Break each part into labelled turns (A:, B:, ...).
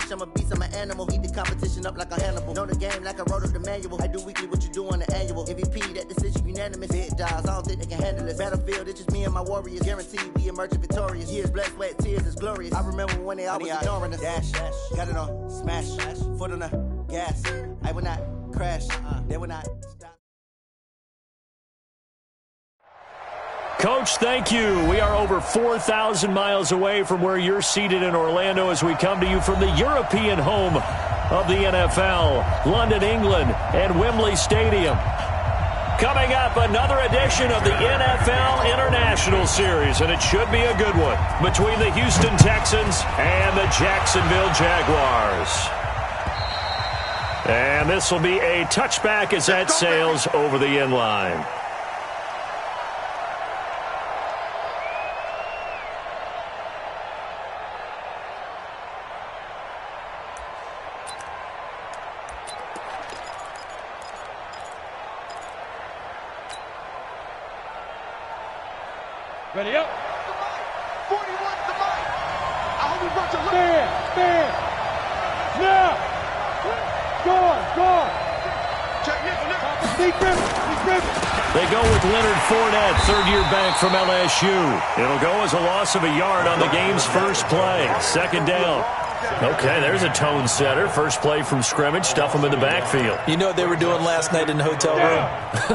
A: bitch, I'm a beast, I'm an animal. Heat the competition up like a Hannibal. Know the game like I wrote up the manual. I do weekly what you do on the annual. MVP, that decision unanimous. Big dials, I don't think they can handle it. Battlefield, it's just me and my warriors. Guaranteed we emerging victorious. Years, blood, sweat, tears, is glorious. I remember when they always ignoring us. Dash, got it on, smash, foot on the gas. I will not crash, they will not stop.
B: Coach, thank you. We are over 4,000 miles away from where you're seated in Orlando as we come to you from the European home of the NFL, London, England, and Wembley Stadium. Coming up, another edition of the NFL International Series, and it should be a good one, between the Houston Texans and the Jacksonville Jaguars. And this will be a touchback as that sails over the end line.
C: Ready up.
D: 41 the mic. I hope we brought your look.
C: Stand. Now. Gone.
D: Check this.
B: They go with Leonard Fournette, third-year back from LSU. It'll go as a loss of a yard on the game's first play. Second down. Okay, there's a tone setter. First play from scrimmage, stuff them in the backfield.
E: You know what they were doing last night in the hotel room?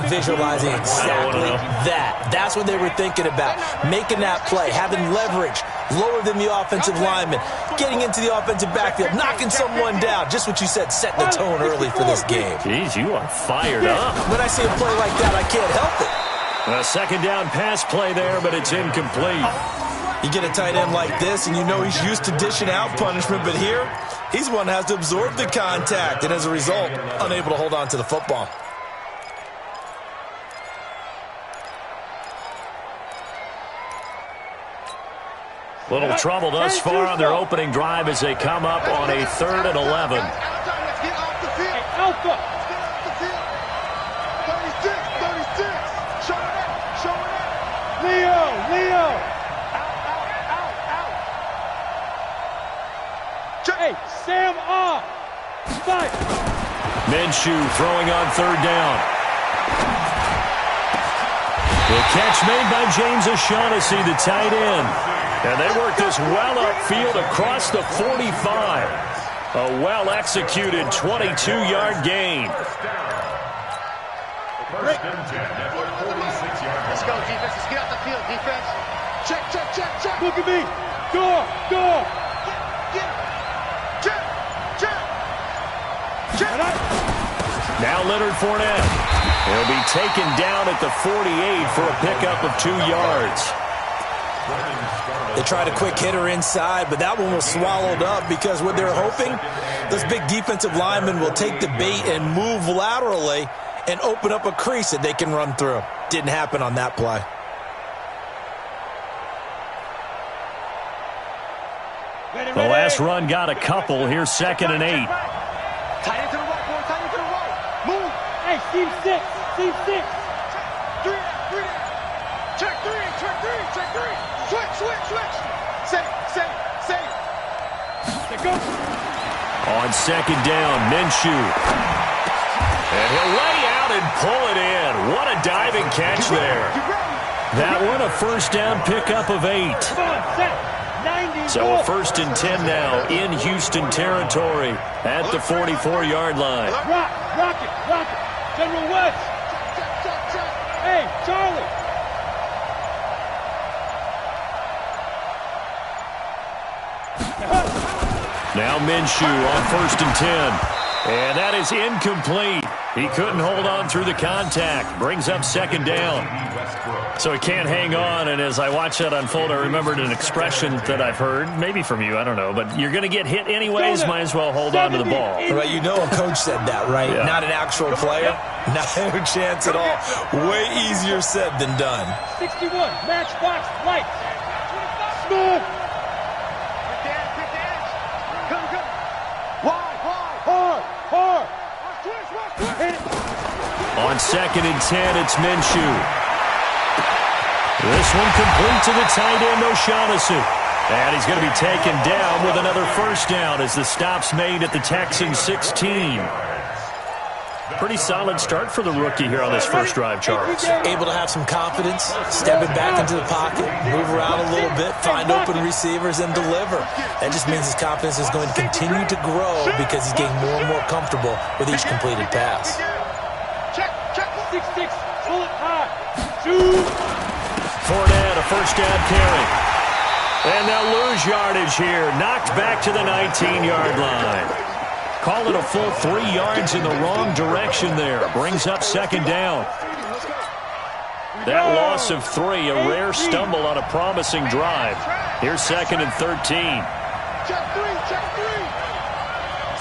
E: Visualizing exactly that. That's what they were thinking about. Making that play, having leverage, lower than the offensive lineman, getting into the offensive backfield, knocking someone down. Just what you said, setting the tone early for this game.
B: Jeez, you are fired up.
E: When I see a play like that, I can't help it.
B: A second down pass play there, but it's incomplete.
E: You get a tight end like this, and you know he's used to dishing out punishment, but here, he's one that has to absorb the contact, and as a result, unable to hold on to the football.
B: Little trouble thus far on their opening drive as they come up on a 3rd and 11.
D: Let's get off the field.
C: Alpha.
D: Let's get off the field. 36. Show it up.
C: Leo. Hey, Sam off. Spike.
B: Minshew throwing on 3rd down. The catch made by James O'Shaughnessy, the tight end. And they work this well upfield across the 45. A well-executed 22-yard gain.
D: Let's go, defense. Let's get off the field, defense. Check.
C: Look at me. Door.
B: Now Leonard Fournette. He'll be taken down at the 48 for a pickup of 2 yards.
E: They tried a quick hitter inside, but that one was swallowed up because what they're hoping, those big defensive linemen will take the bait and move laterally and open up a crease that they can run through. Didn't happen on that play.
B: The last run got a couple. Here's 2nd and 8.
D: Tight end to the right, boy. Tight end to the right. Move.
C: Hey, Team 6.
D: Three. Check three. Switch. Safe.
C: Go.
B: On 2nd down, Minshew. And he'll lay out and pull it in. What a diving catch there. That one a first down pickup of 8.
C: Come on, set. 90.
B: So a 1st and 10 now in Houston territory at the 44-yard line.
C: Rock it. General West. Hey, Charlie.
B: Now Minshew on 1st and 10. And that is incomplete. He couldn't hold on through the contact. Brings up 2nd down. So he can't hang on, and as I watched that unfold, I remembered an expression that I've heard, maybe from you, I don't know, but you're going to get hit anyways, might as well hold on to the ball.
E: Right, you know a coach said that, right?
B: Yeah.
E: Not an actual player. No chance at all. Way easier said than done.
C: 61, matchbox, light. Smooth. Hard.
B: On 2nd and 10, it's Minshew. This one complete to the tight end, O'Shaughnessy. And he's going to be taken down with another first down as the stop's made at the Texans 16. Pretty solid start for the rookie here on this first drive, Charles.
E: Able to have some confidence, stepping back into the pocket, move around a little bit, find open receivers, and deliver. That just means his confidence is going to continue to grow because he's getting more and more comfortable with each completed pass.
C: Check. 6-6. Pull it high. Shoot.
B: Fournette, a first down carry. And they'll lose yardage here. Knocked back to the 19-yard line. Call it a full 3 yards in the wrong direction there. Brings up second down. That loss of 3, a rare stumble on a promising drive. Here's second and 13.
D: Check 3.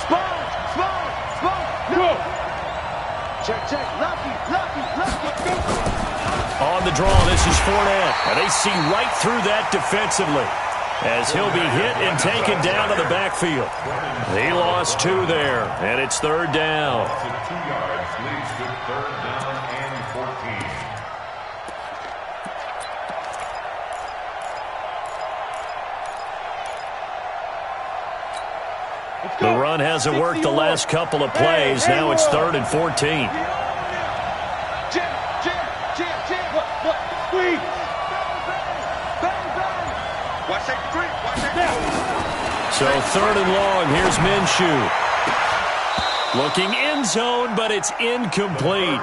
D: Spawn.
C: Go.
D: Check. Lucky.
B: On the draw, this is Fournette. And they see right through that defensively as he'll be hit and taken down to the backfield. He lost 2 there, and it's third down.
F: 2 yards leads to third down and 14.
B: The run hasn't worked the last couple of plays. Now it's third and 14.
C: Squeeze.
D: Watch that 3.
B: So third and long, here's Minshew. Looking end zone, but it's incomplete.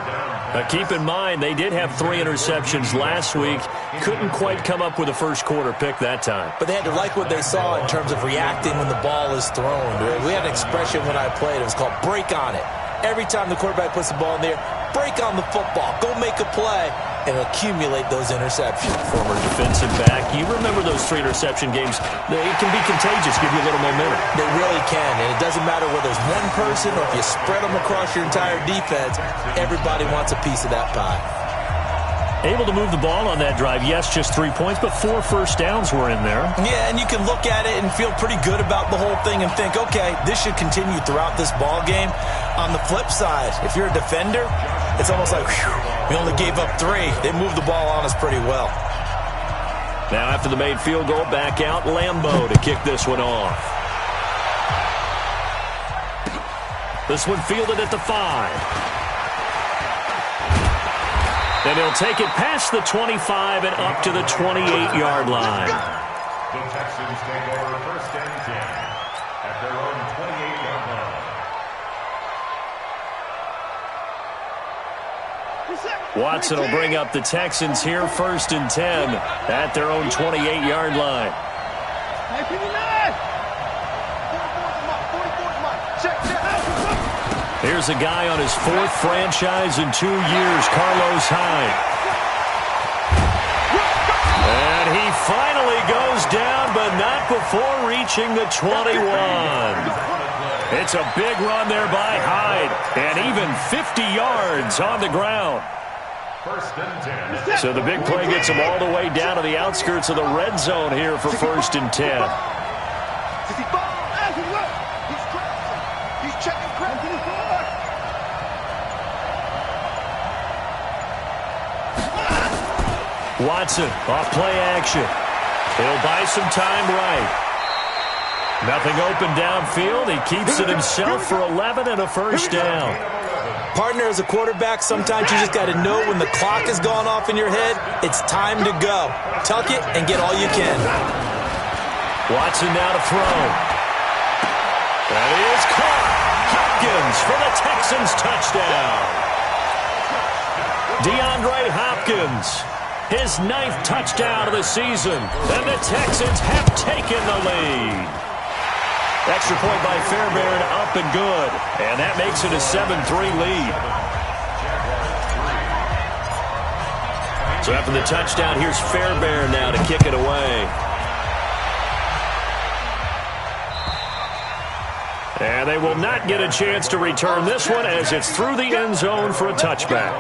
B: Now keep in mind, they did have 3 interceptions last week. Couldn't quite come up with a first quarter pick that time.
E: But they had to like what they saw in terms of reacting when the ball is thrown. We had an expression when I played. It was called break on it. Every time the quarterback puts the ball in there, break on the football. Go make a play and accumulate those interceptions.
B: Former defensive back. You remember those 3 interception games. It can be contagious, give you a little momentum.
E: They really can, and it doesn't matter whether it's one person or if you spread them across your entire defense. Everybody wants a piece of that pie.
B: Able to move the ball on that drive. Yes, just 3 points, but 4 first downs were in there.
E: Yeah, and you can look at it and feel pretty good about the whole thing and think, okay, this should continue throughout this ball game. On the flip side, if you're a defender, it's almost like, whew, we only gave up 3. They moved the ball on us pretty well.
B: Now after the made field goal, back out Lambeau to kick this one off. This one fielded at the 5. And he'll take it past the 25 and up to the 28-yard line.
F: The Texans take over first and 10 at their own 28-yard line.
B: Watson will bring up the Texans here first and 10 at their own 28-yard line. Here's a guy on his 4th franchise in 2 years, Carlos Hyde. And he finally goes down, but not before reaching the 21. It's a big run there by Hyde, and even 50 yards on the ground.
F: First and 10.
B: So the big play gets him all the way down to the outskirts of the red zone here for first and 10. Watson off play action. He'll buy some time right. Nothing open downfield. He keeps it himself for 11 and a first down.
E: Partner, as a quarterback, sometimes you just got to know when the clock has gone off in your head, it's time to go. Tuck it and get all you can.
B: Watson now to throw. That is caught. Hopkins for the Texans touchdown. DeAndre Hopkins. His 9th touchdown of the season, and the Texans have taken the lead. Extra point by Fairbairn, up and good, and that makes it a 7-3 lead. So after the touchdown, here's Fairbairn now to kick it away. And they will not get a chance to return this one as it's through the end zone for a touchback.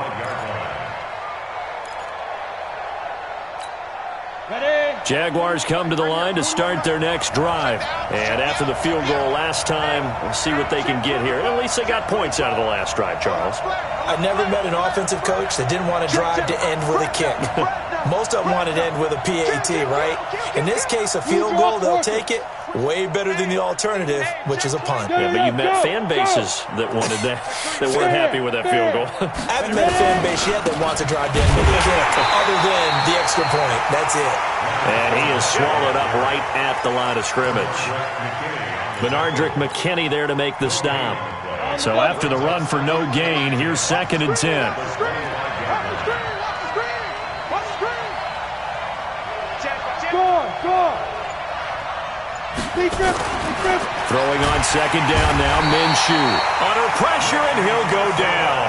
B: Jaguars come to the line to start their next drive. And after the field goal last time, we'll see what they can get here. At least they got points out of the last drive, Charles.
E: I've never met an offensive coach that didn't want to drive to end with a kick. Most of them want it to end with a PAT, right? In this case, a field goal, they'll take it. Way better than the alternative, which is a punt.
B: Yeah, but you met fan bases that wanted that weren't happy with that field goal.
E: I haven't met a fan base yet that wants to drive down with a kick, other than the extra point. That's it.
B: And he is swallowed up right at the line of scrimmage. Benardrick McKinney there to make the stop. So after the run for no gain, here's 2nd and 10. Throwing on 2nd down now, Minshew. Under pressure, and he'll go down.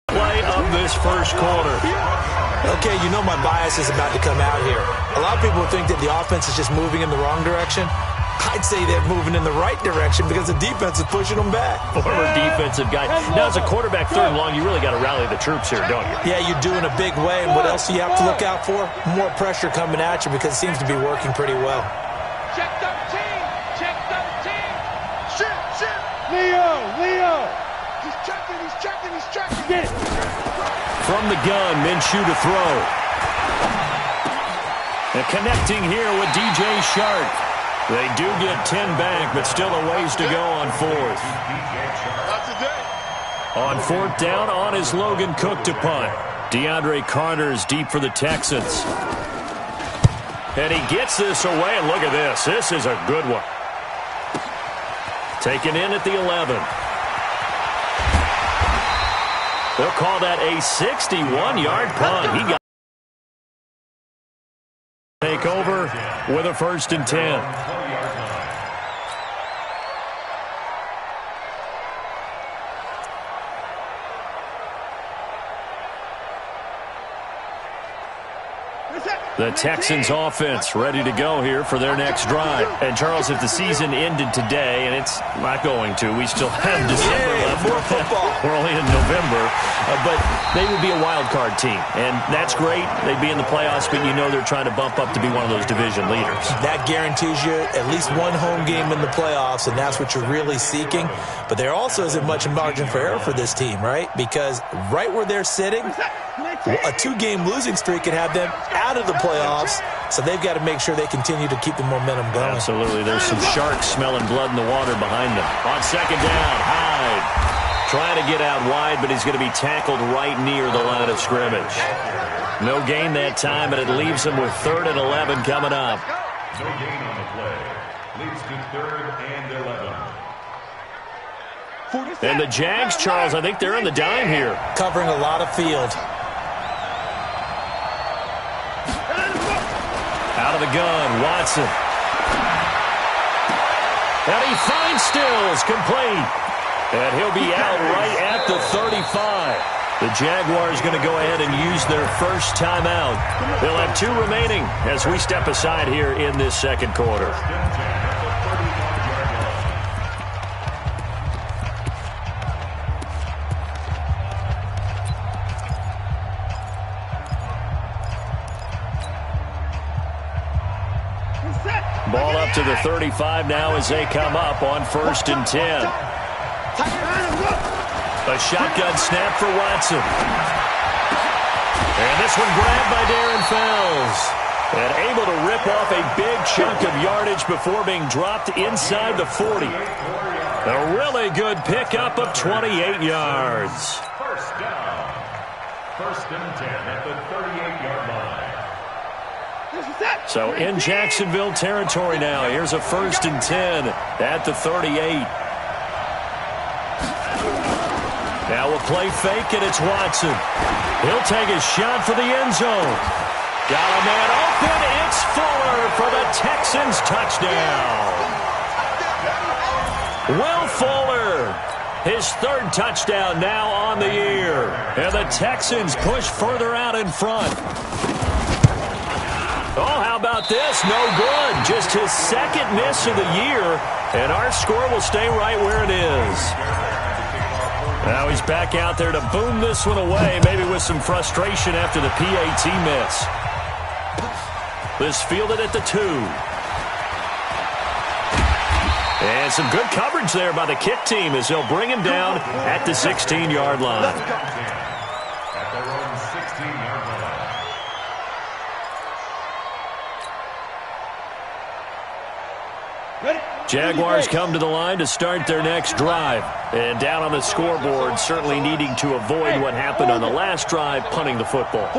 B: Play of this first quarter.
E: Okay, you know my bias is about to come out here. A lot of people think that the offense is just moving in the wrong direction. I'd say they're moving in the right direction because the defense is pushing them back.
B: Former defensive guy. Now, as a quarterback 3rd and long, you really got to rally the troops here, don't you?
E: Yeah, you do in a big way. And what else do you have to look out for? More pressure coming at you because it seems to be working pretty well.
C: Check 13. Check 13. Shoot. Leo. He's checking. Get it.
B: From the gun, Minshew to throw. And connecting here with DJ Shark. They do get 10 back, but still a ways to go on 4th. On 4th down, on is Logan Cook to punt. DeAndre Carter is deep for the Texans. And he gets this away, and look at this. This is a good one. Taken in at the 11. They'll call that a 61-yard punt. He got take over with a 1st and 10. The Texans offense ready to go here for their next drive. And Charles, if the season ended today, and it's not going to, we still have December left.
E: More football.
B: We're only in November. But they would be a wild card team. And that's great. They'd be in the playoffs, but you know they're trying to bump up to be one of those division leaders.
E: That guarantees you at least one home game in the playoffs, and that's what you're really seeking. But there also isn't much margin for error for this team, right? Because right where they're sitting, a 2-game losing streak could have them out of the playoffs, so they've got to make sure they continue to keep the momentum going.
B: Absolutely. There's some sharks smelling blood in the water behind them. On 2nd down, Hyde trying to get out wide, but he's going to be tackled right near the line of scrimmage. No gain that time, but it leaves him with 3rd and 11 coming up.
F: No gain on the play. Leads to 3rd and 11.
B: And the Jags, Charles, I think they're on the dime here.
E: Covering a lot of field.
B: Out of the gun, Watson. And he finds Stills, complete. And he'll be out right at the 35. The Jaguars going to go ahead and use their first timeout. They'll have 2 remaining as we step aside here in this 2nd quarter. Ball up to the 35 now as they come up on 1st and 10. A shotgun snap for Watson. And this one grabbed by Darren Fells. And able to rip off a big chunk of yardage before being dropped inside the 40. A really good pickup of 28 yards.
F: First down. 1st and 10 at the 38-yard line.
B: So in Jacksonville territory now. Here's a 1st and 10 at the 38. Now we'll play fake, and it's Watson. He'll take a shot for the end zone. Got a man open. It's Fuller for the Texans touchdown. Will Fuller, his 3rd touchdown now on the year. And the Texans push further out in front. Oh, how about this? No good. Just his 2nd miss of the year. And our score will stay right where it is. Now he's back out there to boom this one away, maybe with some frustration after the PAT miss. This fielded at the 2. And some good coverage there by the kick team as they'll bring him down at the 16-yard line.
F: At their own 16-yard
B: Jaguars come to the line to start their next drive. And down on the scoreboard, certainly needing to avoid what happened on the last drive, punting the football.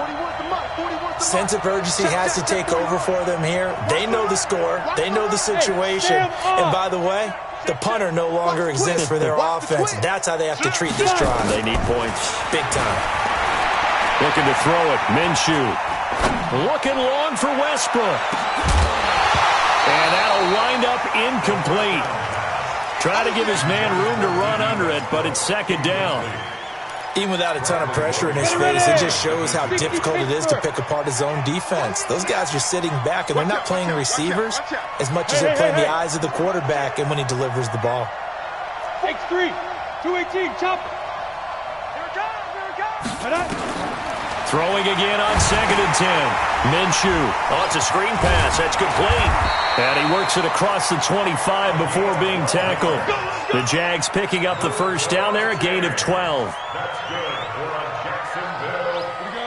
E: Sense of urgency has to take over for them here. They know the score. They know the situation. And by the way, the punter no longer exists for their offense. That's how they have to treat this drive.
B: They need points.
E: Big time.
B: Looking to throw it. Minshew. Looking long for Westbrook. And that'll wind up incomplete. Trying to give his man room to run under it, but it's second down.
E: Even without a ton of pressure in his face, it just shows how difficult it is to pick apart his own defense. Those guys are sitting back, and they're not playing receivers as much as they're playing the eyes of the quarterback and when he delivers the ball.
C: X3, 218, chop it. Here it comes.
B: Throwing again on 2nd and 10. Minshew. Oh, it's a screen pass. That's complete. And he works it across the 25 before being tackled. The Jags picking up the first down there, a gain of 12.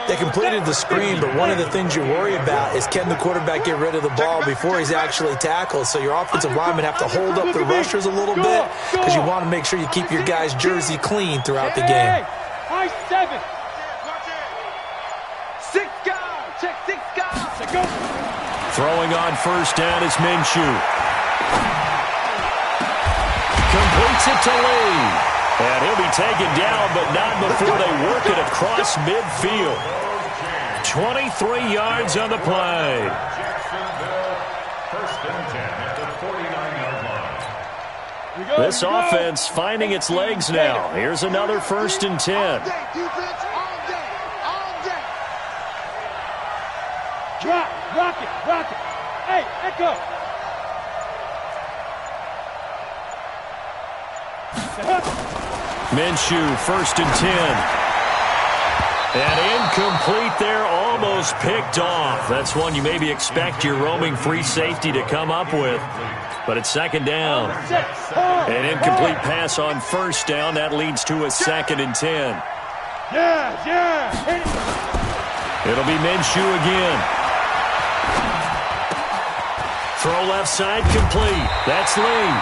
E: They completed the screen, but one of the things you worry about is can the quarterback get rid of the ball before he's actually tackled. So your offensive linemen have to hold up the rushers a little bit because you want to make sure you keep your guys' jersey clean throughout the game.
C: High 7. 6 guys. Check 6 guys. Go.
B: Throwing on first down is Minshew. Completes it to Lee. And he'll be taken down, but not before they work it across midfield. 23 yards on the play.
F: First and 10 at the 49-yard line.
B: This offense finding its legs now. Here's another first and 10.
C: Rock it. Hey, Echo.
B: Minshew, first and 10. And incomplete there, almost picked off. That's one you maybe expect your roaming free safety to come up with. But it's second down. An incomplete pass on first down. That leads to a 2nd and 10.
C: Yeah.
B: It'll be Minshew again. Throw left side complete. That's Lee.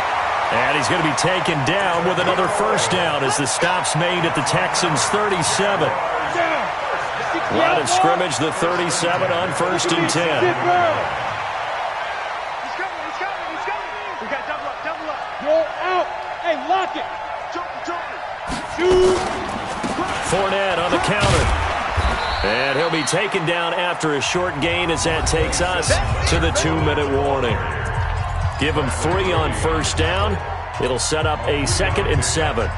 B: And he's going to be taken down with another first down as the stop's made at the Texans' 37. Line of scrimmage, the 37 on first and 10.
C: He's coming. We got double up. You're out. Hey, lock it. Shoot.
B: Fournette on the counter. And he'll be taken down after a short gain as that takes us to the 2-minute warning. Give him 3 on first down. It'll set up a 2nd and 7.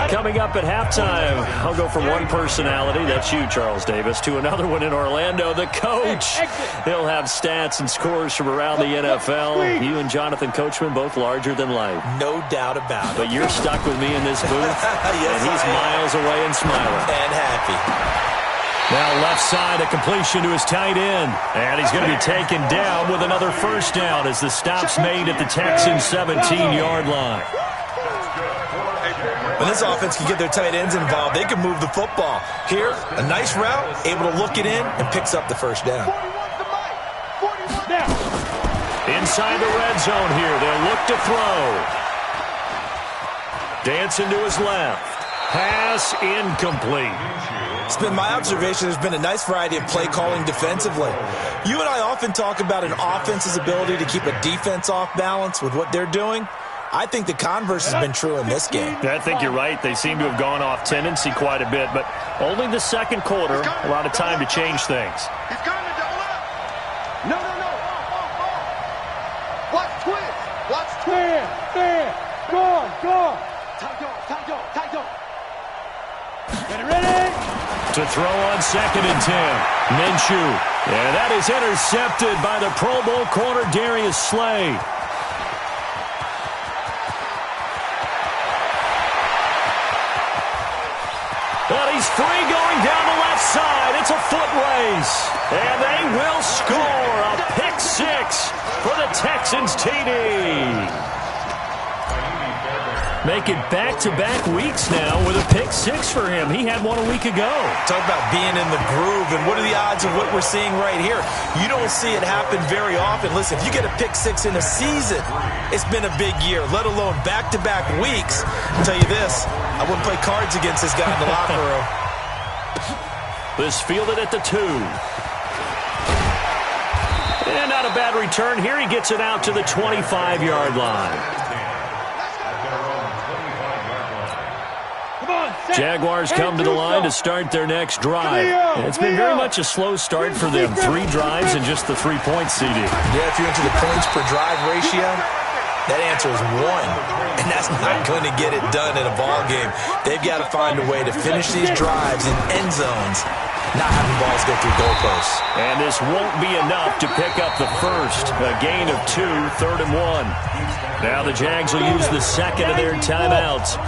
B: Coming up at halftime, I'll go from one personality, that's you, Charles Davis, to another one in Orlando, the coach. He'll have stats and scores from around the NFL. You and Jonathan Coachman, both larger than life.
E: No doubt about it.
B: But you're stuck with me in this booth, and he's miles away and smiling.
E: And happy.
B: Now left side, a completion to his tight end. And he's going to be taken down with another first down as the stop's made at the Texans' 17-yard line.
E: When this offense can get their tight ends involved, they can move the football. Here, a nice route, able to look it in, and picks up the first down.
B: Inside the red zone here, they'll look to throw. Dancing to his left. Pass incomplete.
E: It's been my observation there's been a nice variety of play calling defensively. You and I often talk about an offense's ability to keep a defense off balance with what they're doing. I think the converse has been true in this game.
B: I think you're right. They seem to have gone off tendency quite a bit, but only the second quarter, a lot of time to change things.
D: He's going to double up. No. Watch twist.
C: Stand. Go. Tight go. Ready?
B: To throw on 2nd and 10. Minshew. And that is intercepted by the Pro Bowl corner, Darius Slay. But he's free going down the left side. It's a foot race. And they will score a pick 6 for the Texans TD. Make it back-to-back weeks now with a pick 6 for him. He had one a week ago.
E: Talk about being in the groove, and what are the odds of what we're seeing right here? You don't see it happen very often. Listen, if you get a pick 6 in a season, it's been a big year, let alone back-to-back weeks. I'll tell you this, I wouldn't play cards against this guy in the locker room.
B: This fielded at the 2. And not a bad return here. He gets it out to the 25-yard line. Jaguars come to the line to start their next drive. It's been very much a slow start for them. 3 drives and just the 3-point CD.
E: Yeah, if you're into the points per drive ratio, that answer is 1. And that's not going to get it done in a ball game. They've got to find a way to finish these drives in end zones, not having balls go through goalposts.
B: And this won't be enough to pick up the first. A gain of 2, 3rd and 1. Now the Jags will use the second of their timeouts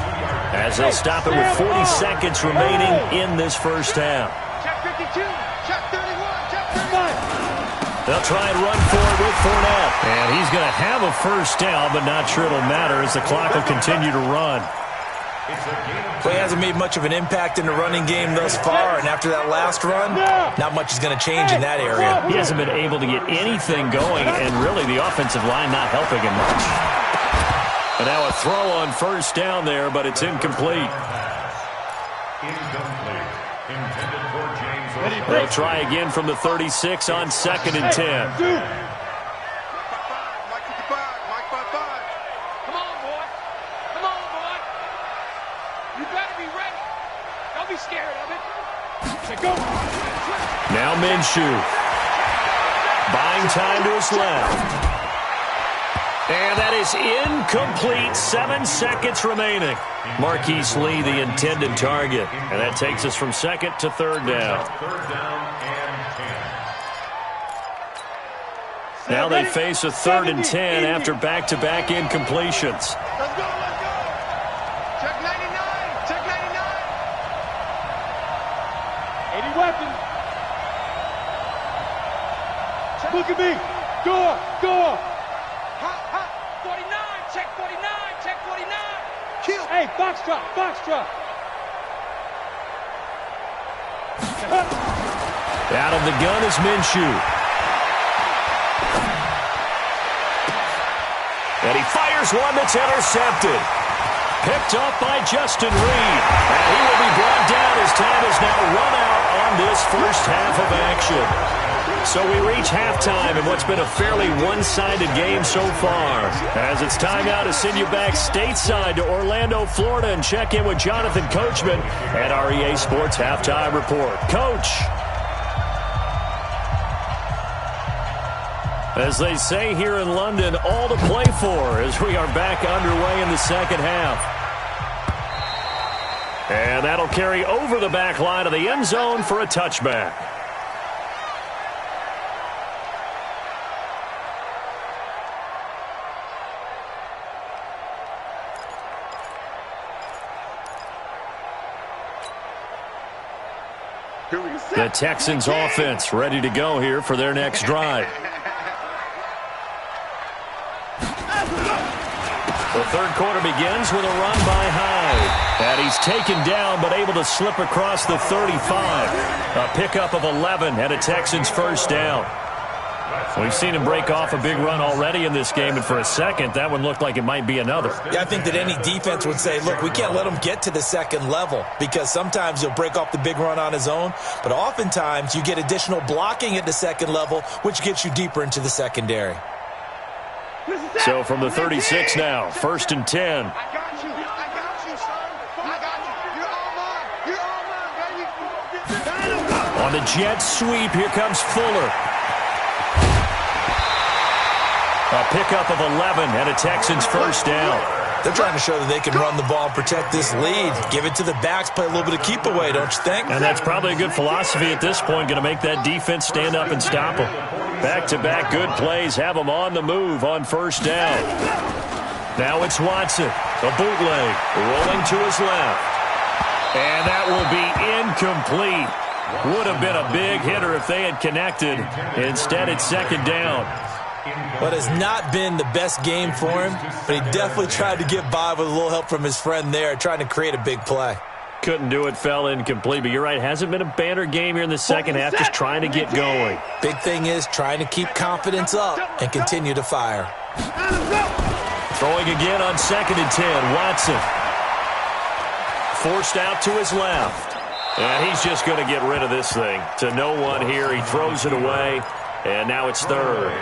B: as they'll stop it with 40 seconds remaining in this first half.
D: Check 52, check 31, check 35.
B: They'll try and run for it with Fournette. And he's going to have a first down, but not sure it'll matter as the clock will continue to run.
E: Well, he hasn't made much of an impact in the running game thus far, and after that last run, not much is going to change in that area.
B: He hasn't been able to get anything going, and really the offensive line not helping him much. And now a throw on first down there, but it's incomplete. They'll try again from the 36 on 2nd and 10.
D: Mike 55, Mike 55. Come on, boy. Come on, boy. You better be ready. Don't be scared of it. Go.
B: Now Minshew. Buying time to his left. And that is incomplete. 7 seconds remaining. Marquise Lee, the intended target. And that takes us from 2nd to 3rd down. Now they face a 3rd and 10 after back-to-back incompletions.
D: Let's go, let's go. Check 99, check 99. 80 weapons. Look at me. Go up, go up. Hot, hot. 49, check 49, check 49. Kill. Hey, box drop, box drop.
B: Out of the gun is Minshew. And he fires one that's intercepted. Picked up by Justin Reed. And he will be brought down as time is now run out on this first half of action. So we reach halftime in what's been a fairly one-sided game so far. As it's time now to send you back stateside to Orlando, Florida, and check in with Jonathan Coachman at our EA Sports Halftime Report. Coach. As they say here in London, all to play for as we are back underway in the second half. And that'll carry over the back line of the end zone for a touchback. The Texans offense ready to go here for their next drive. The third quarter begins with a run by Hyde. And he's taken down but able to slip across the 35. A pickup of 11 and a Texans first down. We've seen him break off a big run already in this game, and for a second, that one looked like it might be another.
E: Yeah, I think that any defense would say, look, we can't let him get to the second level because sometimes he'll break off the big run on his own, but oftentimes you get additional blocking at the second level, which gets you deeper into the secondary.
B: So from the 36 now, 1st and 10.
D: I got you, son. I got you. You're all mine, baby.
B: On the jet sweep, here comes Fuller. A pickup of 11 and a Texans first down.
E: They're trying to show that they can run the ball and protect this lead. Give it to the backs, play a little bit of keep away, don't you think?
B: And that's probably a good philosophy at this point, going to make that defense stand up and stop them. Back-to-back good plays have them on the move on first down. Now it's Watson, a bootleg, rolling to his left. And that will be incomplete. Would have been a big hitter if they had connected. Instead, it's second down.
E: But it's not been the best game for him, but he definitely tried to get by with a little help from his friend there, trying to create a big play.
B: Couldn't do it, fell incomplete, but you're right, hasn't been a banner game here in the second half, just trying to get going.
E: Big thing is trying to keep confidence up and continue to fire.
B: Throwing again on 2nd and 10, Watson. Forced out to his left. And he's just going to get rid of this thing. To no one here, he throws it away, and now it's 3rd.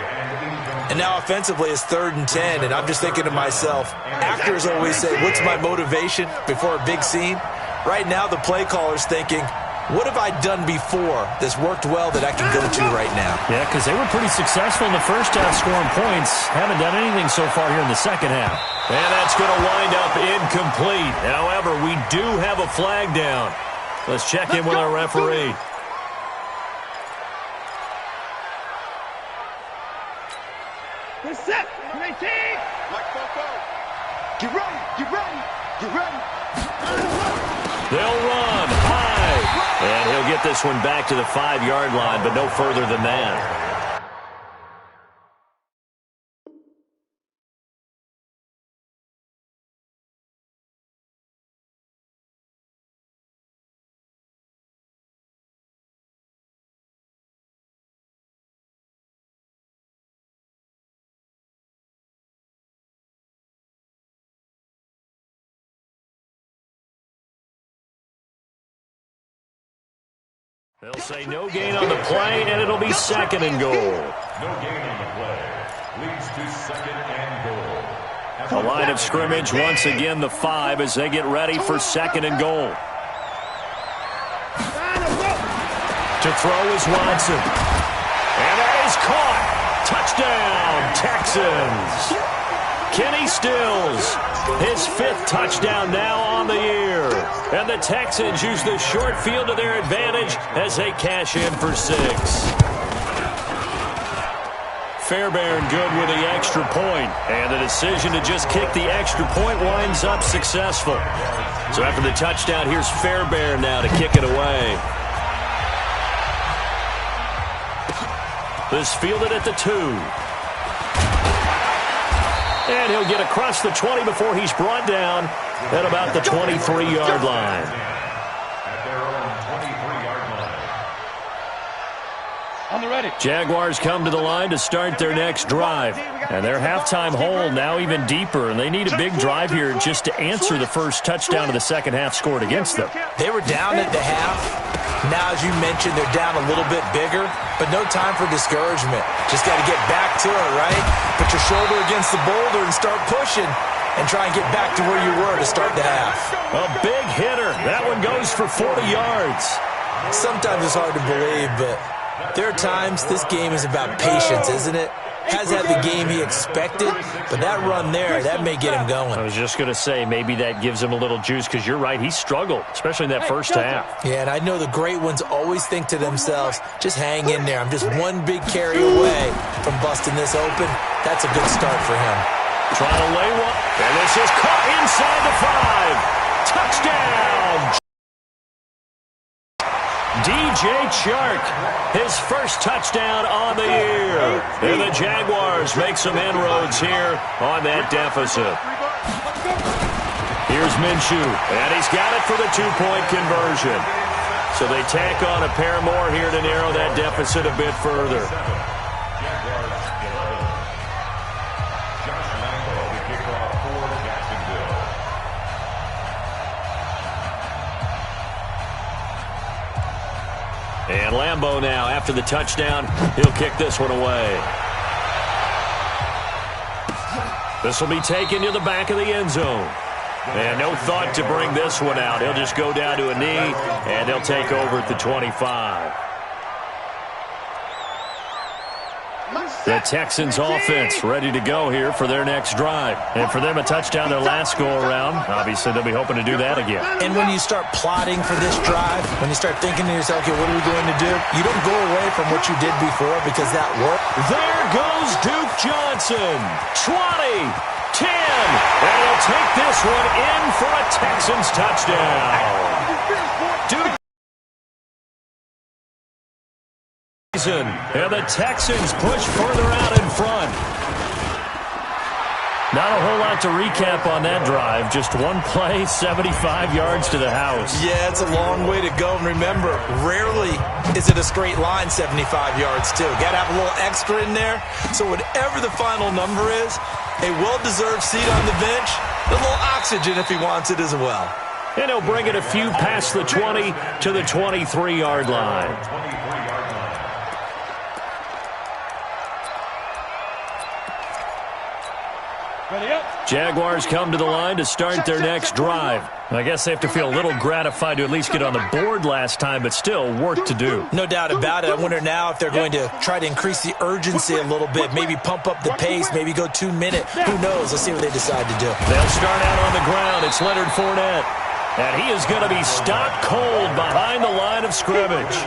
E: And now offensively it's 3rd and 10, and I'm just thinking to myself, actors always say, what's my motivation before a big scene? Right now the play caller's thinking, what have I done before that's worked well that I can go to right now?
B: Yeah, because they were pretty successful in the first half scoring points. Haven't done anything so far here in the second half. And that's going to wind up incomplete. However, we do have a flag down. Let's check in with our referee.
C: We're set. You're 18. Like Foco. Get ready. Get ready. Get ready.
B: They'll run high. And he'll get this one back to the 5-yard line, but no further than that. They'll say no gain on the play, and it'll be 2nd and goal.
F: No gain on the play. Leads to 2nd and goal.
B: A line of scrimmage, once again the 5 as they get ready for 2nd and goal. To throw is Watson. And that is caught. Touchdown, Texans. Kenny Stills, his 5th touchdown now on the year. And the Texans use the short field to their advantage as they cash in for 6. Fairbairn good with the extra point. And the decision to just kick the extra point winds up successful. So after the touchdown, here's Fairbairn now to kick it away. This fielded at the 2. And he'll get across the 20 before he's brought down at about the 23-yard line.
F: At their own 23-yard line.
C: On the ready.
B: Jaguars come to the line to start their next drive. And their halftime hole now even deeper. And they need a big drive here just to answer the first touchdown of the second half scored against them.
E: They were down at the half. Now, as you mentioned, they're down a little bit bigger, but no time for discouragement. Just got to get back to it, right? Put your shoulder against the boulder and start pushing and try and get back to where you were to start the half.
B: A big hitter. That one goes for 40 yards.
E: Sometimes it's hard to believe, but there are times this game is about patience, isn't it? Has had the game he expected, but that run there, that may get him going.
B: I was just going to say, maybe that gives him a little juice, because you're right, he struggled, especially in that first half.
E: Yeah, and I know the great ones always think to themselves, just hang in there. I'm just one big carry away from busting this open. That's a good start for him.
B: Trying to lay one, and this is caught inside the 5. Touchdown! DJ Chark, his first touchdown on the year. And the Jaguars make some inroads here on that deficit. Here's Minshew, and he's got it for the 2-point conversion. So they tack on a pair more here to narrow that deficit a bit further. And Lambeau now, after the touchdown, he'll kick this one away. This will be taken to the back of the end zone. And no thought to bring this one out. He'll just go down to a knee, and he'll take over at the 25. The Texans offense ready to go here for their next drive. And for them, a touchdown their last go-around. Obviously, they'll be hoping to do that again.
E: And when you start plotting for this drive, when you start thinking to yourself, okay, what are we going to do? You don't go away from what you did before because that worked.
B: There goes Duke Johnson. 20, 10. And he'll take this one in for a Texans touchdown. Duke season. And the Texans push further out in front. Not a whole lot to recap on that drive. Just one play, 75 yards to the house.
E: Yeah, it's a long way to go. And remember, rarely is it a straight line 75 yards, too. Got to have a little extra in there. So whatever the final number is, a well-deserved seat on the bench, a little oxygen if he wants it as well.
B: And he'll bring it a few past the 20 to the 23-yard line. Jaguars come to the line to start their next drive. I guess they have to feel a little gratified to at least get on the board last time, but still work to do.
E: No doubt about it. I wonder now if they're going to try to increase the urgency a little bit, maybe pump up the pace, maybe go 2 minute. Who knows? Let's see what they decide to do.
B: They'll start out on the ground. It's Leonard Fournette. And he is going to be stopped cold behind the line of scrimmage.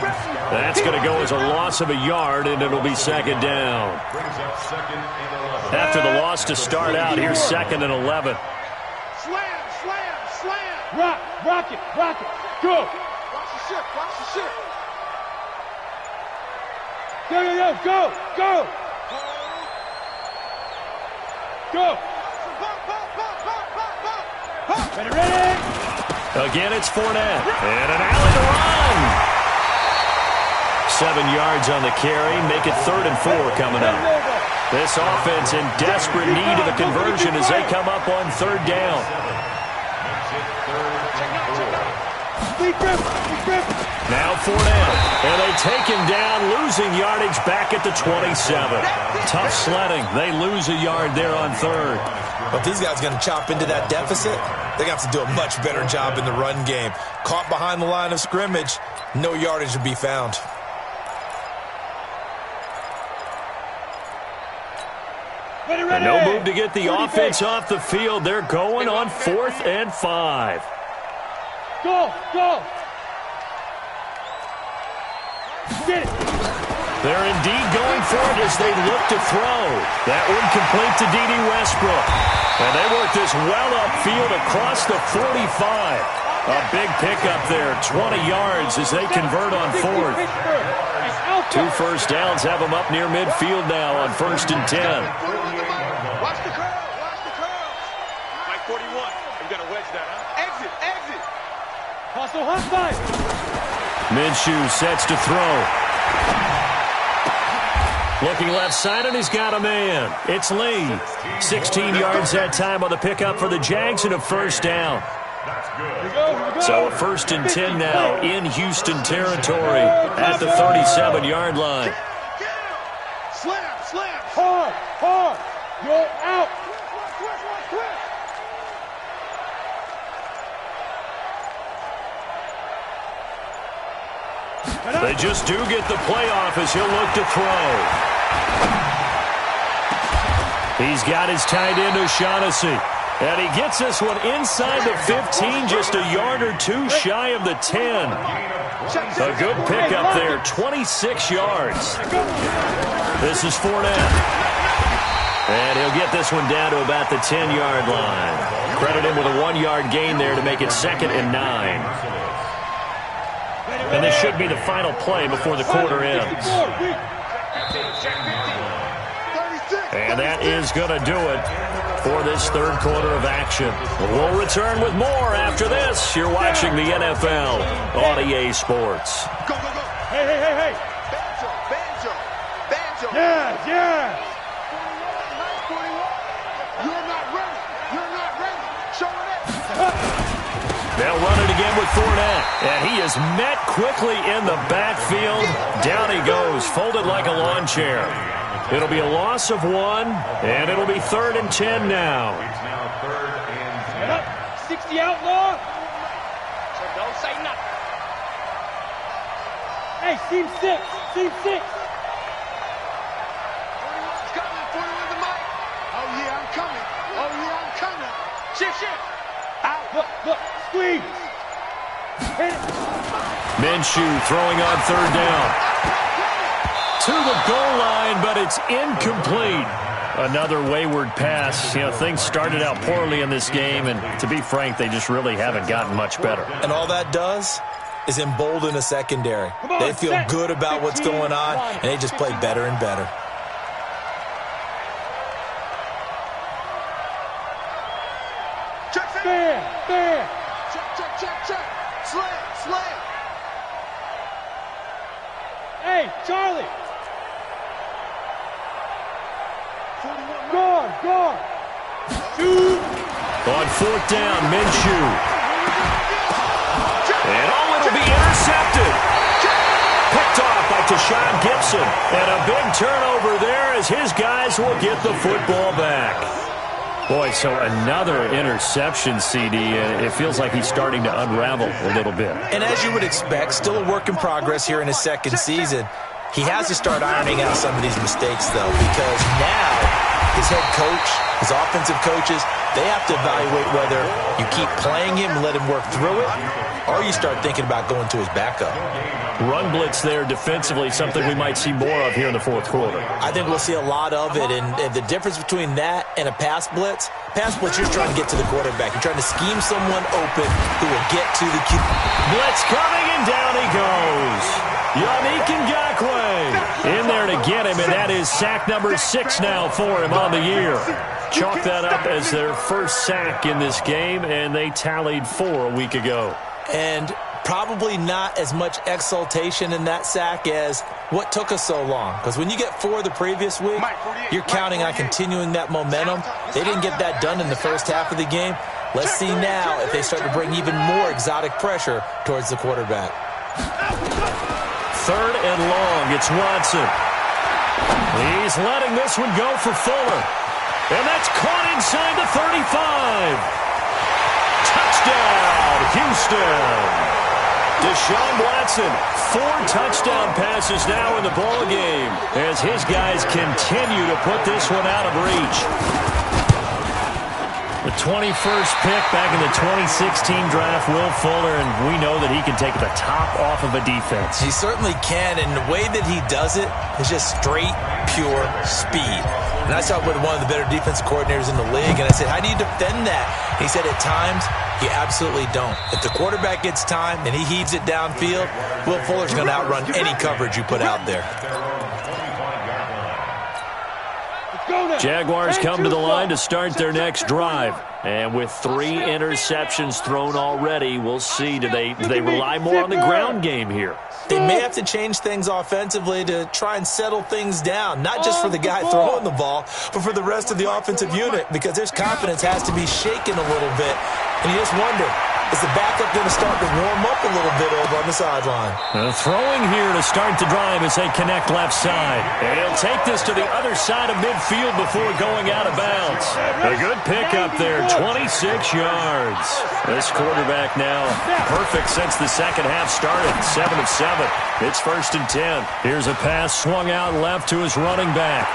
B: That's going to go as a loss of a yard, and it'll be second down. After the loss to start out, here's 2nd and 11.
C: Slam, slam, slam.
D: Rock it, go.
C: Watch the ship, watch the ship.
D: Go. Ready.
B: Again, it's Fournette. And an alley to run. 7 yards on the carry. Make it 3rd and 4 coming up. This offense in desperate need of a conversion as they come up on 3rd down. Now Fournette. And they take him down, losing yardage back at the 27. Tough sledding. They lose a yard there on 3rd.
E: But these guys are going to chop into that deficit. They're going to have to do a much better job in the run game. Caught behind the line of scrimmage, no yardage to be found.
B: And no move to get the offense off the field. They're going on 4th and 5.
D: Go. Get it.
B: They're indeed going for it as they look to throw. That one complete to D.D. Westbrook. And they work this well upfield across the 45. A big pickup there, 20 yards as they convert on 4th. 2 first downs have them up near midfield now on 1st and 10.
C: Watch the curl. Mike 41, you got to wedge that, huh? Exit.
D: Hustle, high.
B: Minshew sets to throw. Looking left side, and he's got a man. It's Lee. 16 yards that time on the pickup for the Jags and a first down. So a 1st and 10 now in Houston territory at the 37-yard line.
C: Slam.
D: Hard. You're out.
B: They just do get the playoff as he'll look to throw. He's got his tight end O'Shaughnessy. And he gets this one inside the 15, just a yard or 2 shy of the 10. A good pickup there, 26 yards. This is Fournette. And he'll get this one down to about the 10-yard line. Credit him with a 1-yard gain there to make it 2nd and 9. And this should be the final play before the quarter ends. And that is going to do it for this 3rd quarter of action. We'll return with more after this. You're watching the NFL on EA Sports.
C: Go.
D: Hey.
C: Banjo.
D: Yeah.
C: 41. You're not ready. Show it.
B: They'll run it again with Fournette. And he is met quickly in the backfield. Down he goes, folded like a lawn chair. It'll be a loss of 1, and it'll be 3rd and 10 now.
D: 60 outlaw.
C: So don't say nothing.
D: Hey, seam 6.
C: 41's coming. 41 the mic. Oh, yeah, I'm coming. Shift. Out.
D: Look. Squeeze. Hit it.
B: Minshew throwing on 3rd down. To the goal line, but it's incomplete. Another wayward pass. Things started out poorly in this game, and to be frank, they just really haven't gotten much better.
E: And all that does, is embolden the secondary. They feel good about what's going on, and they just play better and better.
D: Fair.
C: Check. Slam.
D: Hey, Charlie. Guard. Shoot.
B: On fourth down, Minshew. And it'll be intercepted. Picked off by Tashawn Gibson. And a big turnover there as his guys will get the football back. Boy, so another interception, CD, and it feels like he's starting to unravel a little bit.
E: And as you would expect, still a work in progress here in his second season. He has to start ironing out some of these mistakes, though, because now his head coach, his offensive coaches, they have to evaluate whether you keep playing him and let him work through it, or you start thinking about going to his backup.
B: Run blitz there defensively, something we might see more of here in the fourth quarter.
E: I think we'll see a lot of it, and the difference between that and a pass blitz, you're trying to get to the quarterback. You're trying to scheme someone open who will get to the QB.
B: Blitz coming, and down he goes. Yannick Ngakoue in there to get him, and that is sack number 6 now for him on the year. Chalk that up as their first sack in this game, and they tallied 4 a week ago.
E: And probably not as much exultation in that sack as what took us so long. Because when you get 4 the previous week, you're counting on continuing that momentum. They didn't get that done in the first half of the game. Let's see now if they start to bring even more exotic pressure towards the quarterback.
B: 3rd and long. It's Watson. He's letting this one go for Fuller. And that's caught inside the 35. Touchdown, Houston. Deshaun Watson, 4 touchdown passes now in the ballgame as his guys continue to put this one out of reach. The 21st pick back in the 2016 draft, Will Fuller, and we know that he can take the top off of a defense.
E: He certainly can, and the way that he does it is just straight, pure speed. And I saw it with one of the better defense coordinators in the league, and I said, how do you defend that? He said, at times, you absolutely don't. If the quarterback gets time and he heaves it downfield, Will Fuller's going to outrun any coverage you put out there.
B: Jaguars come to the line to start their next drive. And with 3 interceptions thrown already, we'll see. Do they rely more on the ground game here?
E: They may have to change things offensively to try and settle things down, not just for the guy throwing the ball, but for the rest of the offensive unit, because their confidence has to be shaken a little bit. And you just wonder, is the backup going to start to warm up a little bit over on the sideline?
B: Throwing here to start the drive as they connect left side. And he'll take this to the other side of midfield before going out of bounds. A good pickup there, 26 yards. This quarterback now perfect since the second half started, 7 of 7. It's 1st and 10. Here's a pass swung out left to his running back.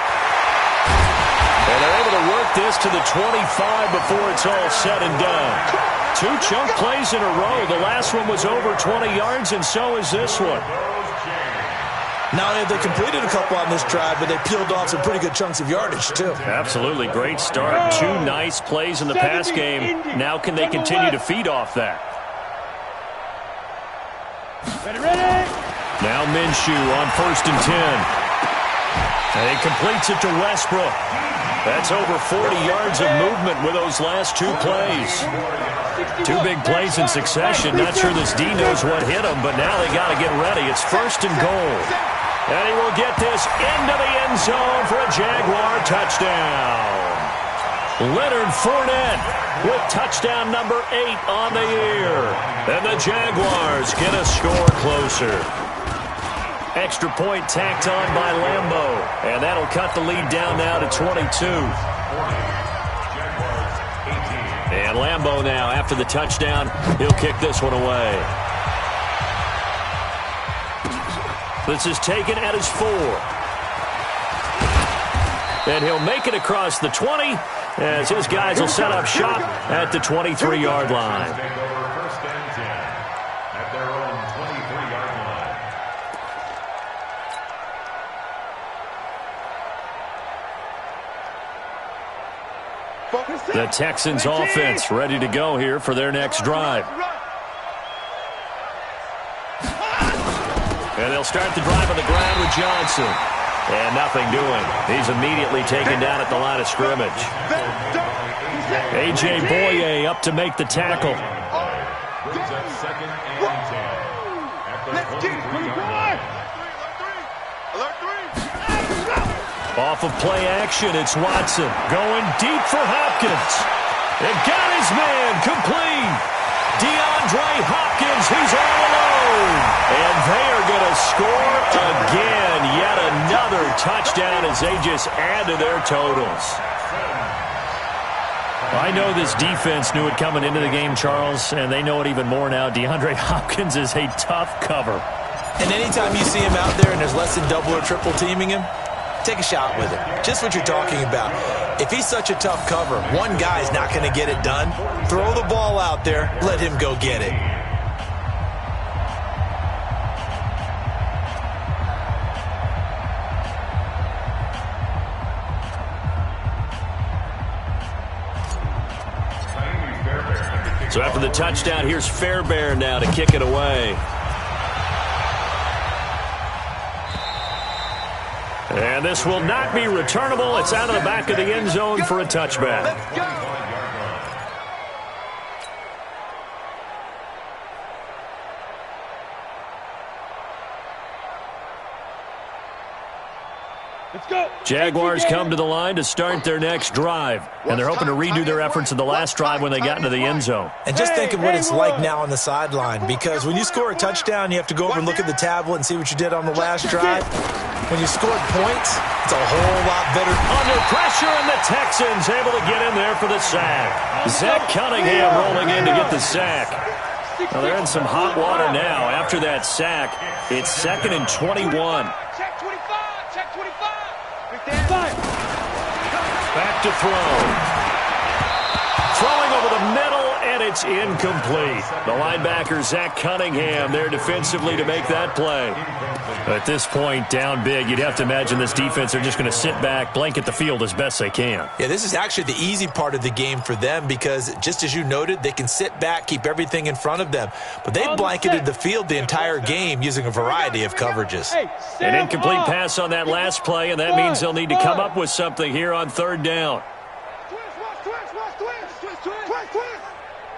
B: And they're able to work this to the 25 before it's all said and done. 2 chunk plays in a row. The last one was over 20 yards, and so is this one.
E: Not only have they completed a couple on this drive, but they peeled off some pretty good chunks of yardage, too.
B: Absolutely. Great start. 2 nice plays in the pass game. Now can they continue to feed off that?
D: Ready.
B: Now Minshew on 1st and 10. And he completes it to Westbrook. That's over 40 yards of movement with those last 2 plays. 2 big plays in succession. Not sure this D knows what hit him, but now they got to get ready. It's 1st and goal. And he will get this into the end zone for a Jaguar touchdown. Leonard Fournette with touchdown number 8 on the year. And the Jaguars get a score closer. Extra point tacked on by Lambeau. And that'll cut the lead down now to 22. And Lambeau now, after the touchdown, he'll kick this one away. This is taken at his 4. And he'll make it across the 20 as his guys will set up shop at the 23-yard line. The Texans offense ready to go here for their next drive. And they'll start the drive on the ground with Johnson. And nothing doing. He's immediately taken down at the line of scrimmage. A.J. Boye up to make the tackle.
F: Brings up 2nd and 10.
C: Let's get it. Alert 3.
B: Off of play action, it's Watson going deep for Hopkins. And got his man complete. DeAndre Hopkins, he's all alone. And they are going to score again. Yet another touchdown as they just add to their totals. I know this defense knew it coming into the game, Charles, and they know it even more now. DeAndre Hopkins is a tough cover.
E: And anytime you see him out there and there's less than double or triple teaming him, take a shot with him. Just what you're talking about. If he's such a tough cover, one guy's not going to get it done. Throw the ball out there. Let him go get it.
B: So after the touchdown, here's Fairbairn now to kick it away. And this will not be returnable. It's out of the back of the end zone for a touchback.
D: Let's go.
B: Jaguars come to the line to start their next drive. And they're hoping to redo their efforts in the last drive when they got into the end zone.
E: And just think of what it's like now on the sideline. Because when you score a touchdown, you have to go over and look at the tablet and see what you did on the last drive. When you scored points, it's a whole lot better.
B: Under pressure, and the Texans able to get in there for the sack. Zach Cunningham rolling in to get the sack. Well, they're in some hot water now. After that sack, it's 2nd and 21.
D: Check 25. Check 25.
B: Back to throw. Throwing over the middle, and it's incomplete. The linebacker, Zach Cunningham, there defensively to make that play. At this point, down big, you'd have to imagine this defense are just going to sit back, blanket the field as best they can.
E: Yeah, this is actually the easy part of the game for them because, just as you noted, they can sit back, keep everything in front of them. But they've blanketed the field the entire game using a variety of coverages.
B: An incomplete pass on that last play, and that means they'll need to come up with something here on 3rd down.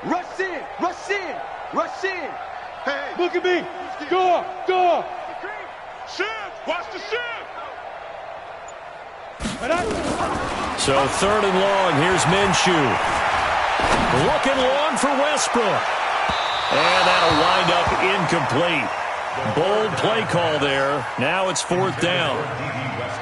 C: Rush in, rush in, rush in. Hey,
D: Look at me. Go.
C: shift, watch the shift.
B: So 3rd and long, here's Minshew. Looking long for Westbrook. And that'll wind up incomplete. Bold play call there. Now it's 4th down.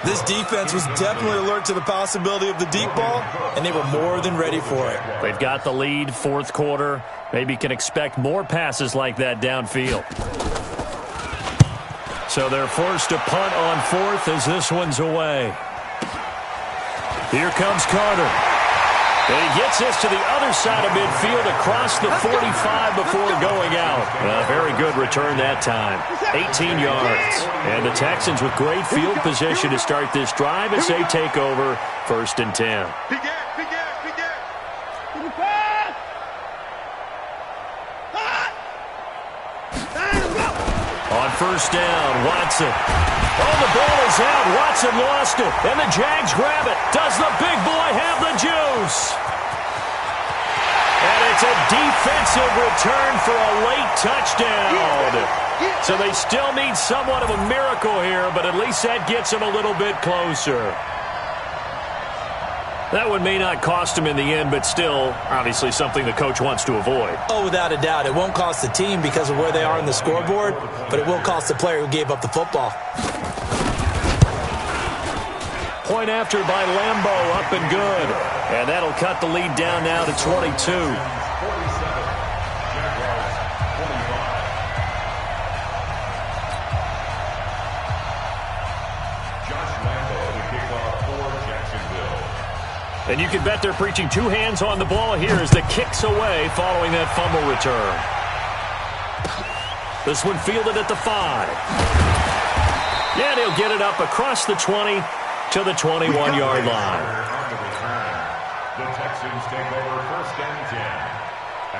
E: This defense was definitely alert to the possibility of the deep ball, and they were more than ready for it.
B: They've got the lead, 4th quarter. Maybe can expect more passes like that downfield. So they're forced to punt on 4th as this one's away. Here comes Carter. And he gets this to the other side of midfield across the 45 before going out. A very good return that time. 18 yards. And the Texans with great field position to start this drive as they take over 1st and 10.
C: Big gas.
B: On 1st down, Watson. Oh, the ball is out. Watson lost it. And the Jags grab it. Does the big boy have the juice? And it's a defensive return for a late touchdown. So they still need somewhat of a miracle here, but at least that gets them a little bit closer. That one may not cost him in the end, but still, obviously something the coach wants to avoid.
E: Oh, without a doubt. It won't cost the team because of where they are on the scoreboard, but it will cost the player who gave up the football.
B: Point after by Lambo, up and good. And that'll cut the lead down now to 22. And you can bet they're preaching 2 hands on the ball here as the kick's away following that fumble return. This one fielded at the 5. And he'll get it up across the 20 to the 21-yard line.
F: The Texans take over 1st and 10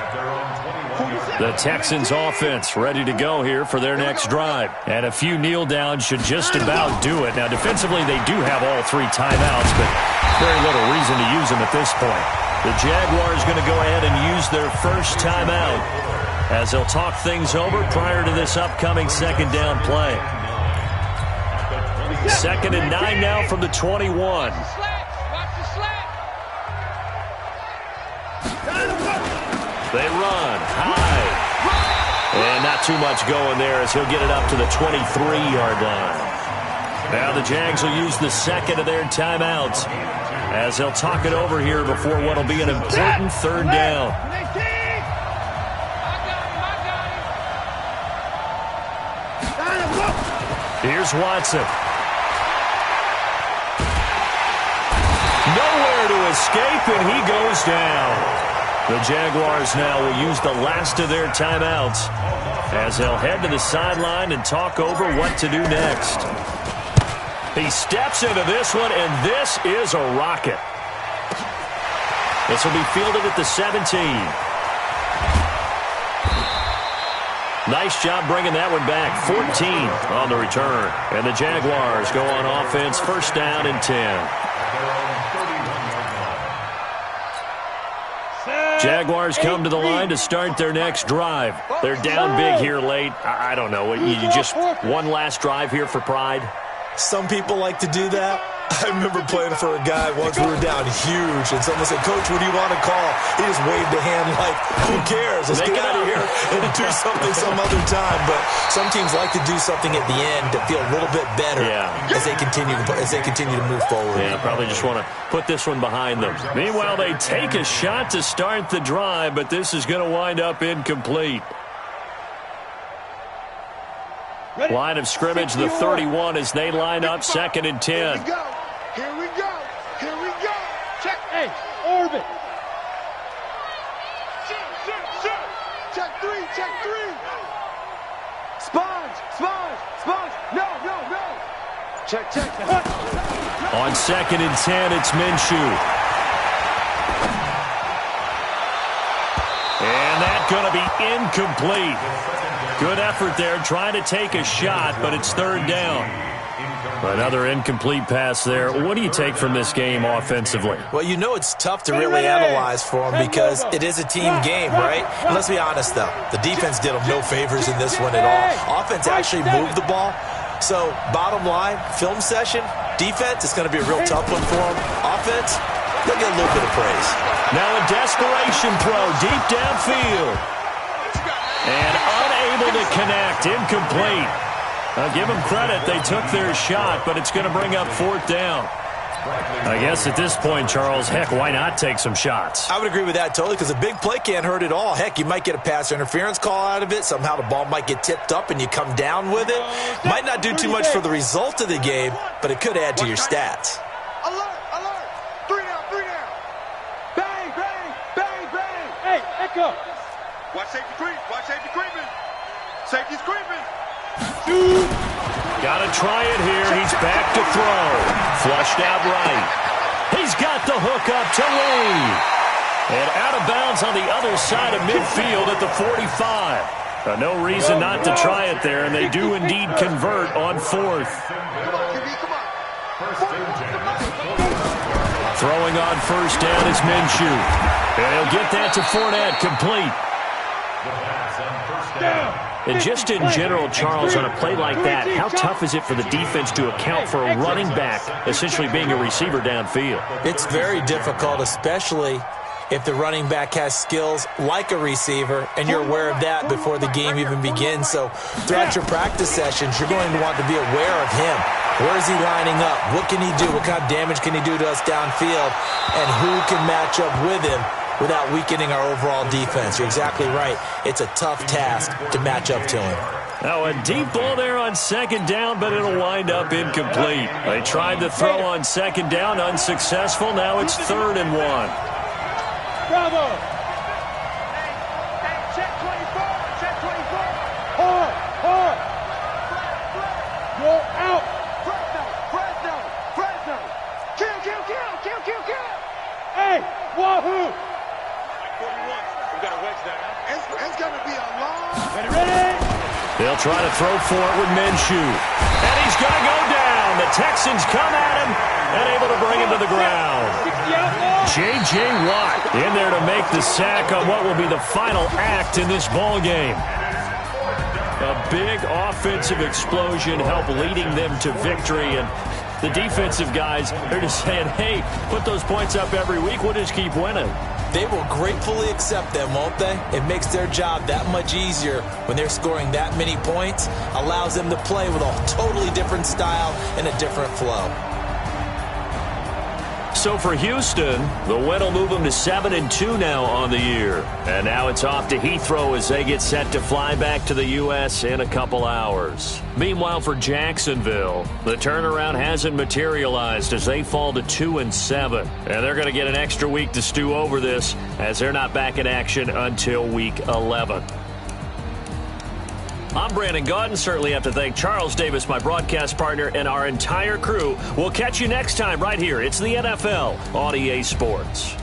F: at their own 21.
B: The Texans offense ready to go here for their next drive. And a few kneel downs should just about do it. Now, defensively, they do have all 3 timeouts, but very little reason to use them at this point. The Jaguars going to go ahead and use their first timeout as they'll talk things over prior to this upcoming second down play. 2nd and 9 now from the 21. They run high. And not too much going there as he'll get it up to the 23-yard line. Now the Jags will use the second of their timeouts as they'll talk it over here before what will be an important third down. Here's Watson. Nowhere to escape, and he goes down. The Jaguars now will use the last of their timeouts as they'll head to the sideline and talk over what to do next. He steps into this one, and this is a rocket. This will be fielded at the 17. Nice job bringing that one back. 14 on the return. And the Jaguars go on offense, first down and 10. Jaguars come to the line to start their next drive. They're down big here late. I don't know. You just one last drive here for pride?
E: Some people like to do that. I remember playing for a guy once we were down huge, and someone said, "Coach, what do you want to call?" He just waved a hand like, "Who cares? Let's get out of here and do something some other time." But some teams like to do something at the end to feel a little bit better as they continue to move forward.
B: Yeah, probably just want to put this one behind them. Meanwhile, they take a shot to start the drive, but this is going to wind up incomplete. Line of scrimmage, the 31 as they line up, 2nd and 10.
C: Here we go. Here we go. Check.
D: Hey, orbit.
C: Check 3. Check 3. Sponge. No. Check.
B: On 2nd and 10, it's Minshew. And that's going to be incomplete. Good effort there, trying to take a shot, but it's 3rd down. Another incomplete pass there. What do you take from this game offensively?
E: Well, you know it's tough to really analyze for them because it is a team game, right? And let's be honest, though. The defense did them no favors in this one at all. Offense actually moved the ball. So, bottom line, film session, defense, it's going to be a real tough one for them. Offense, they'll get a little bit of praise.
B: Now a desperation throw deep downfield. And unable to connect, incomplete. I'll give them credit. They took their shot, but it's going to bring up 4th down. I guess at this point, Charles, heck, why not take some shots?
E: I would agree with that totally because a big play can't hurt at all. Heck, you might get a pass interference call out of it. Somehow the ball might get tipped up and you come down with it. Might not do too much for the result of the game, but it could add to your stats.
C: Alert. 3 down. Bang.
D: Hey, Echo.
C: Watch safety creeping. Safety's creeping.
B: Got to try it here. He's back to throw. Flushed out right. He's got the hook up to Lee. And out of bounds on the other side of midfield at the 45. No reason not to try it there, and they do indeed convert on 4th.
C: Come on.
B: Throwing on 1st down is Minshew. And he'll get that to Fournette, complete. And just in general, Charles, on a play like that, how tough is it for the defense to account for a running back essentially being a receiver downfield?
E: It's very difficult, especially if the running back has skills like a receiver, and you're aware of that before the game even begins. So throughout your practice sessions, you're going to want to be aware of him. Where is he lining up? What can he do? What kind of damage can he do to us downfield? And who can match up with him without weakening our overall defense? You're exactly right. It's a tough task to match up to him.
B: Now a deep ball there on 2nd down, but it'll wind up incomplete. They tried to throw on 2nd down, unsuccessful. Now it's 3rd and 1.
D: Bravo.
C: Check 24.
D: Hard. You're out.
C: Fresno. Kill.
D: Hey, Wahoo.
C: 41. We got a wedge there. It's got
B: They'll try to throw for it with Minshew. And he's going to go down. The Texans come at him and able to bring him to the ground. J.J. Watt in there to make the sack on what will be the final act in this ball game. A big offensive explosion helped leading them to victory, and the defensive guys are just saying, hey, put those points up every week, we'll just keep winning.
E: They will gratefully accept them, won't they? It makes their job that much easier when they're scoring that many points, allows them to play with a totally different style and a different flow.
B: So for Houston, the win will move them to 7-2 now on the year. And now it's off to Heathrow as they get set to fly back to the U.S. in a couple hours. Meanwhile, for Jacksonville, the turnaround hasn't materialized as they fall to 2-7. And they're going to get an extra week to stew over this as they're not back in action until Week 11. I'm Brandon Gaudin. Certainly have to thank Charles Davis, my broadcast partner, and our entire crew. We'll catch you next time right here. It's the NFL on EA Sports.